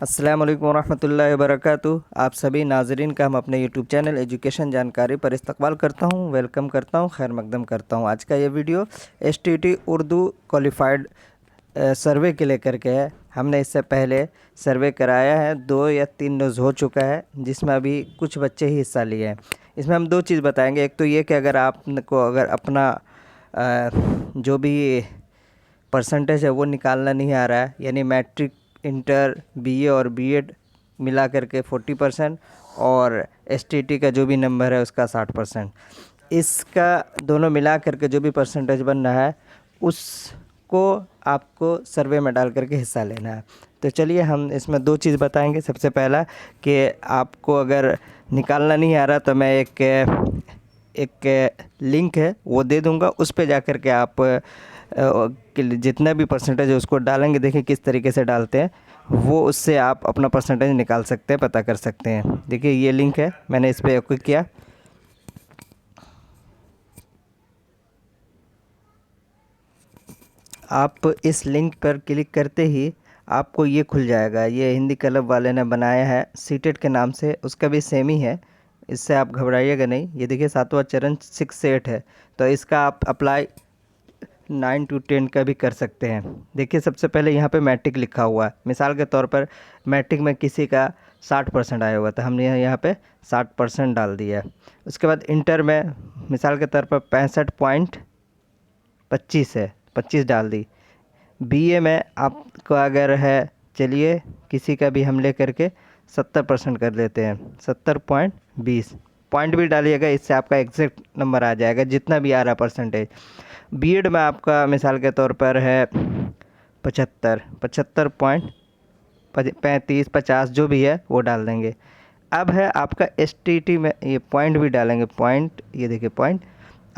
अस्सलाम वालेकुम रहमतुल्लाहि व बरकातुहू। आप सभी नाज़रीन का हम अपने यूट्यूब चैनल एजुकेशन जानकारी पर इस्तकबाल करता हूँ, वेलकम करता हूँ, खैर मकदम करता हूँ। आज का ये वीडियो एसटीटी उर्दू क्वालिफाइड सर्वे के लेकर के है। हमने इससे पहले सर्वे कराया है, 2 या 3 डोज हो चुका है, जिसमें अभी कुछ बच्चे ही हिस्सा लिए हैं। इसमें हम 2 चीज़ बताएंगे। एक तो ये कि अगर आपको अपना जो भी परसेंटेज है वो निकालना नहीं आ रहा है, यानी मैट्रिक, इंटर, बीए और बीएड मिला करके 40% और एसटीटी का जो भी नंबर है उसका 60%, इसका दोनों मिला करके जो भी परसेंटेज बन रहा है उसको आपको सर्वे में डाल करके हिस्सा लेना है। तो चलिए हम इसमें 2 चीज़ बताएंगे। सबसे पहला कि आपको अगर निकालना नहीं आ रहा तो मैं एक लिंक है वो दे दूंगा, उस पे जा कर के आप जितना भी परसेंटेज है उसको डालेंगे। देखिए किस तरीके से डालते हैं वो, उससे आप अपना परसेंटेज निकाल सकते हैं, पता कर सकते हैं। देखिए ये लिंक है, मैंने इस पर क्लिक किया। आप इस लिंक पर क्लिक करते ही आपको ये खुल जाएगा। ये हिंदी क्लब वाले ने बनाया है सीटेट के नाम से, उसका भी सेम ही है, इससे आप घबराइएगा नहीं। ये देखिए 7वां चरण 6 से 8 है, तो इसका आप अप्लाई 9 to 10 का भी कर सकते हैं। देखिए सबसे पहले यहाँ पे मैट्रिक लिखा हुआ है। मिसाल के तौर पर मैट्रिक में किसी का 60% आया हुआ था, हमने यहाँ पे 60% डाल दिया है। उसके बाद इंटर में मिसाल के तौर पर 65.25 है, 25 डाल दी। बीए में आपको अगर है, चलिए किसी का भी हम ले करके 70% कर लेते हैं, 70.20 पॉइंट भी डालिएगा, इससे आपका एग्जैक्ट नंबर आ जाएगा जितना भी आ रहा परसेंटेज। बीएड में आपका मिसाल के तौर पर है 75.35 50 जो भी है वो डाल देंगे। अब है आपका एसटीटी में, ये पॉइंट भी डालेंगे, पॉइंट, ये देखिए पॉइंट,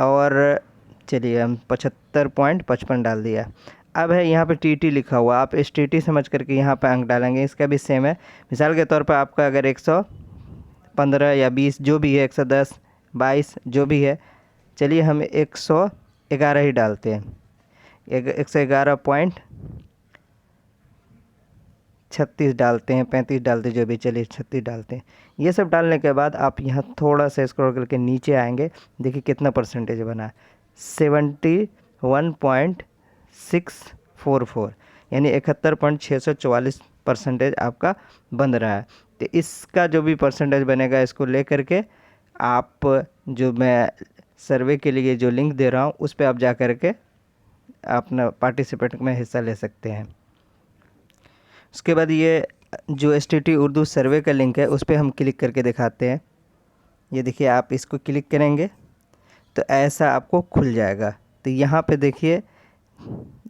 और चलिए हम 75.55 डाल दिया। अब है यहाँ पे टीटी लिखा हुआ, आप एसटीटी समझ करके यहाँ पे अंक डालेंगे। इसका भी सेम है। मिसाल के तौर पर आपका अगर 115 या 20 जो भी है, 110 22 जो भी है, चलिए हम 111 ही डालते हैं, 111.36 डालते हैं, 35 डालते हैं, जो भी, चलिए 36 डालते हैं। ये सब डालने के बाद आप यहाँ थोड़ा सा स्क्रॉल करके नीचे आएंगे। देखिए कितना परसेंटेज बना, 71.644, यानी 71.644 परसेंटेज आपका बन रहा है। तो इसका जो भी परसेंटेज बनेगा इसको ले करके आप, जो मैं सर्वे के लिए जो लिंक दे रहा हूँ उस पर आप जा कर के अपना पार्टिसिपेट में हिस्सा ले सकते हैं। उसके बाद ये जो एसटीटी उर्दू सर्वे का लिंक है उस पर हम क्लिक करके दिखाते हैं। ये देखिए आप इसको क्लिक करेंगे तो ऐसा आपको खुल जाएगा। तो यहाँ पे देखिए,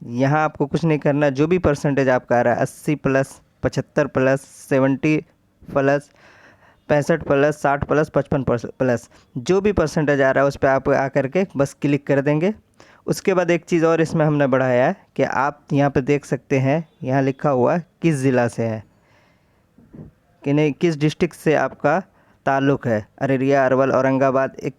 यहाँ आपको कुछ नहीं करना, जो भी परसेंटेज आपका आ रहा है 80 plus, 75 plus, 70 plus, 65 plus, 60 plus, 55 plus, जो भी परसेंटेज आ रहा है उस पर आप आकर के बस क्लिक कर देंगे। उसके बाद एक चीज़ और इसमें हमने बढ़ाया है कि आप यहाँ पे देख सकते हैं, यहाँ लिखा हुआ किस ज़िला से है कि नहीं, किस डिस्ट्रिक्ट से आपका ताल्लुक़ है। अररिया, अरवल, औरंगाबाद, एक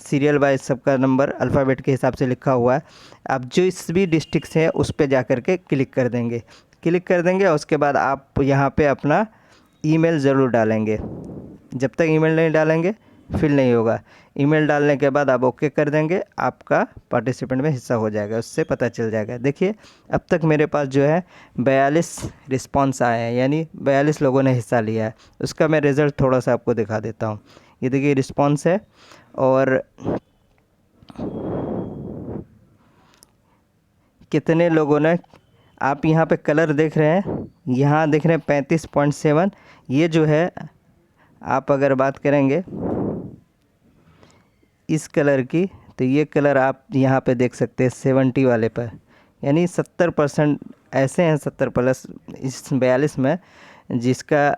सीरियल वाइज सबका नंबर अल्फ़ाबेट के हिसाब से लिखा हुआ है। आप जो इस भी डिस्ट्रिक्ट से है उस पर जा कर के क्लिक कर देंगे। क्लिक कर देंगे और उसके बाद आप यहाँ पे अपना ईमेल ज़रूर डालेंगे। जब तक ईमेल नहीं डालेंगे फिल नहीं होगा। ईमेल डालने के बाद आप ओके कर देंगे, आपका पार्टिसिपेंट में हिस्सा हो जाएगा, उससे पता चल जाएगा। देखिए अब तक मेरे पास जो है 42 रिस्पांस आए हैं, यानी 42 लोगों ने हिस्सा लिया है। उसका मैं रिज़ल्ट थोड़ा सा आपको दिखा देता हूँ। ये देखिए रिस्पांस है, और कितने लोगों ने, आप यहाँ पे कलर देख रहे हैं, यहाँ देख रहे हैं 35.7। ये जो है, आप अगर बात करेंगे इस कलर की, तो ये कलर आप यहाँ पे देख सकते हैं 70 वाले पर, यानी 70% ऐसे हैं, 70 प्लस इस 42 में, जिसका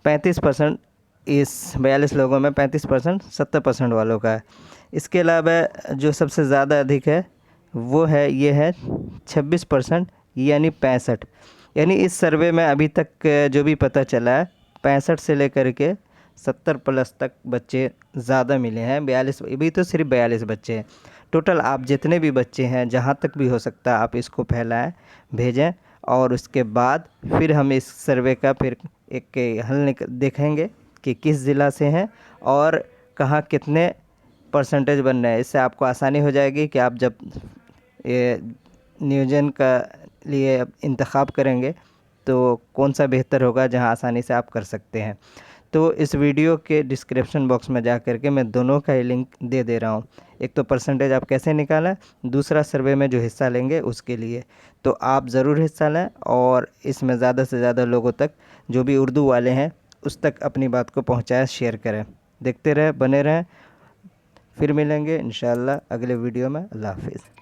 35%, इस 42 लोगों में 35% 70% वालों का है। इसके अलावा जो सबसे ज़्यादा अधिक है वो है, ये है 26%, यानी 65, यानी इस सर्वे में अभी तक जो भी पता चला है 65 से लेकर के 70 प्लस तक बच्चे ज़्यादा मिले हैं। 42, अभी तो सिर्फ 42 बच्चे हैं। टोटल आप जितने भी बच्चे हैं, जहाँ तक भी हो सकता है आप इसको फैलाएं, भेजें, और उसके बाद फिर हम इस सर्वे का फिर एक हल देखेंगे कि किस ज़िला से हैं और कहाँ कितने परसेंटेज बन रहे हैं। इससे आपको आसानी हो जाएगी कि आप जब ये नियोजन का लिए इंतखाब करेंगे तो कौन सा बेहतर होगा, जहां आसानी से आप कर सकते हैं। तो इस वीडियो के डिस्क्रिप्शन बॉक्स में जा कर के मैं दोनों का ही लिंक दे रहा हूं। एक तो परसेंटेज आप कैसे निकालें, दूसरा सर्वे में जो हिस्सा लेंगे उसके लिए। तो आप ज़रूर हिस्सा लें और इसमें ज़्यादा से ज़्यादा लोगों तक, जो भी उर्दू वाले हैं, उस तक अपनी बात को पहुँचाएँ, शेयर करें। देखते रहें, बने रहें। फिर मिलेंगे इंशाअल्लाह अगले वीडियो में। अल्लाह हाफिज़।